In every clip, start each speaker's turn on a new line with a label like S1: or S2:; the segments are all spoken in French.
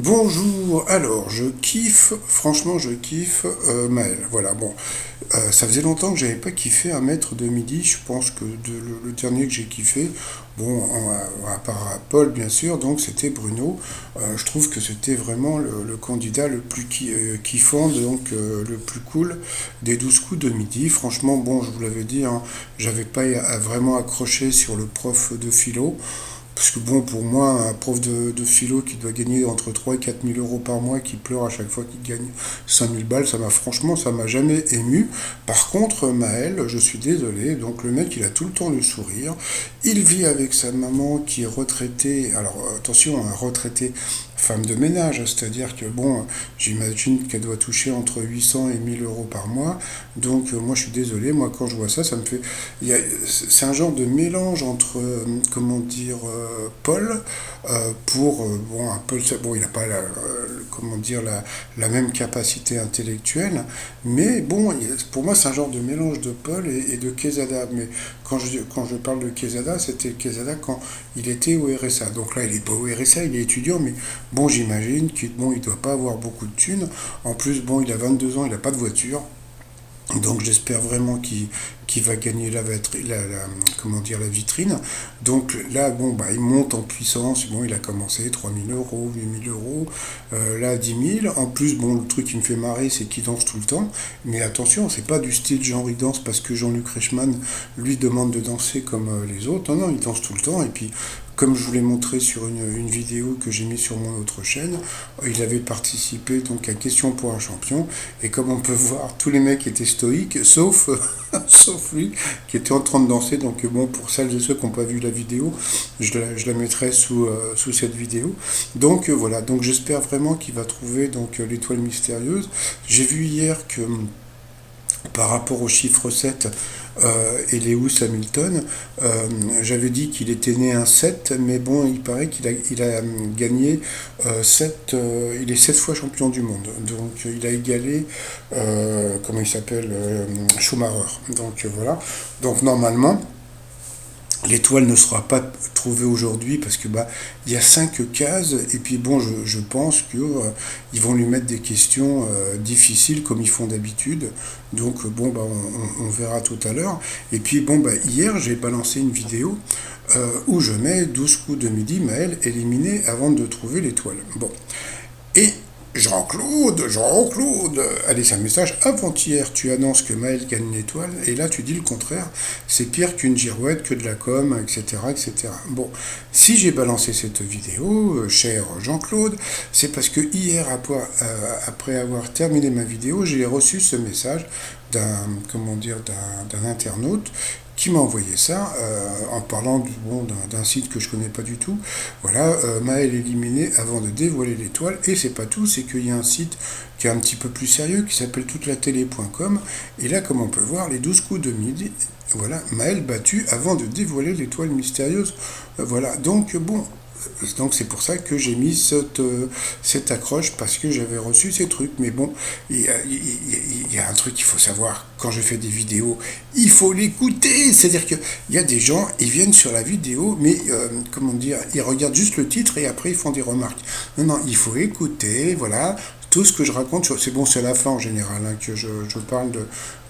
S1: Bonjour, alors je kiffe, franchement je kiffe Maël, voilà, bon, ça faisait longtemps que j'avais pas kiffé un maître de midi, je pense que le dernier que j'ai kiffé, bon, à part Paul bien sûr, donc c'était Bruno. Je trouve que c'était vraiment le candidat le plus kiffant, donc le plus cool des 12 coups de midi, franchement, bon, je vous l'avais dit, hein, j'avais pas vraiment accroché sur le prof de philo. Parce que bon, pour moi, un prof de philo qui doit gagner entre 3 et 4 000 euros par mois, qui pleure à chaque fois qu'il gagne 5 000 balles, franchement, ça m'a jamais ému. Par contre, Maël, je suis désolé, donc le mec, il a tout le temps le sourire. Il vit avec sa maman qui est retraitée, alors attention, un retraité femme de ménage, c'est-à-dire que bon, j'imagine qu'elle doit toucher entre 800 et 1000 euros par mois. Donc moi, je suis désolé, moi, quand je vois ça, ça me fait... C'est un genre de mélange entre, comment dire, Paul, bon, un Paul, bon, il n'a pas comment dire, la même capacité intellectuelle, mais bon, pour moi, c'est un genre de mélange de Paul et de Quesada. Mais quand je parle de Quesada, c'était Quesada quand il était au RSA. Donc là, il est pas au RSA, il est étudiant, mais bon, j'imagine qu'il bon, il doit pas avoir beaucoup de thunes. En plus, bon, il a 22 ans, il n'a pas de voiture. Donc j'espère vraiment qu'il va gagner comment dire, la vitrine. Donc là, bon, bah, il monte en puissance. Bon, il a commencé 3 000 euros, 8 000 euros, là 10 000. En plus, bon, le truc qui me fait marrer, c'est qu'il danse tout le temps. Mais attention, c'est pas du style genre il danse parce que Jean-Luc Reichmann lui demande de danser comme les autres. Non, non, il danse tout le temps. Et puis, comme je vous l'ai montré sur une vidéo que j'ai mise sur mon autre chaîne, il avait participé donc à Question pour un champion. Et comme on peut voir, tous les mecs étaient stoïques, sauf, sauf lui qui était en train de danser. Donc bon, pour celles et ceux qui n'ont pas vu la vidéo, je la mettrai sous cette vidéo. Donc voilà, donc j'espère vraiment qu'il va trouver donc l'étoile mystérieuse. J'ai vu hier que par rapport au chiffre 7 et Lewis Hamilton, j'avais dit qu'il était né un 7, mais bon, il paraît qu'il a gagné 7, il est 7 fois champion du monde. Donc il a égalé, comment il s'appelle, Schumacher. Donc voilà. Donc normalement, l'étoile ne sera pas trouvée aujourd'hui parce que bah il y a 5 cases et puis bon je pense que ils vont lui mettre des questions difficiles comme ils font d'habitude. Donc bon bah on verra tout à l'heure. Et puis bon bah hier j'ai balancé une vidéo où je mets 12 coups de midi Maël éliminé avant de trouver l'étoile. Bon. Et Jean-Claude, allez, c'est un message. Avant-hier, tu annonces que Maël gagne l'étoile, et là, tu dis le contraire. C'est pire qu'une girouette, que de la com, etc., etc. Bon, si j'ai balancé cette vidéo, cher Jean-Claude, c'est parce que hier, après avoir terminé ma vidéo, j'ai reçu ce message comment dire, d'un internaute qui m'a envoyé ça en parlant bon, d'un site que je connais pas du tout. Voilà, Maël éliminé avant de dévoiler l'étoile. Et c'est pas tout, c'est qu'il y a un site qui est un petit peu plus sérieux qui s'appelle toutelatélé.com. Et là, comme on peut voir, les 12 coups de midi, voilà, Maël battu avant de dévoiler l'étoile mystérieuse. Voilà, donc bon, donc c'est pour ça que j'ai mis cette accroche parce que j'avais reçu ces trucs. Mais bon, il y a un truc qu'il faut savoir quand je fais des vidéos, il faut l'écouter. C'est-à-dire qu'il y a des gens, ils viennent sur la vidéo, mais comment dire, ils regardent juste le titre et après ils font des remarques. Non, non, il faut écouter, voilà. Tout ce que je raconte, c'est bon, c'est à la fin en général hein, que je parle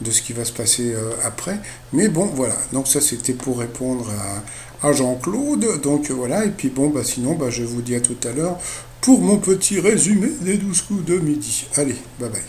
S1: de ce qui va se passer après. Mais bon, voilà. Donc ça, c'était pour répondre à Jean-Claude. Donc voilà. Et puis bon, bah sinon, bah, je vous dis à tout à l'heure pour mon petit résumé des 12 coups de midi. Allez, bye bye.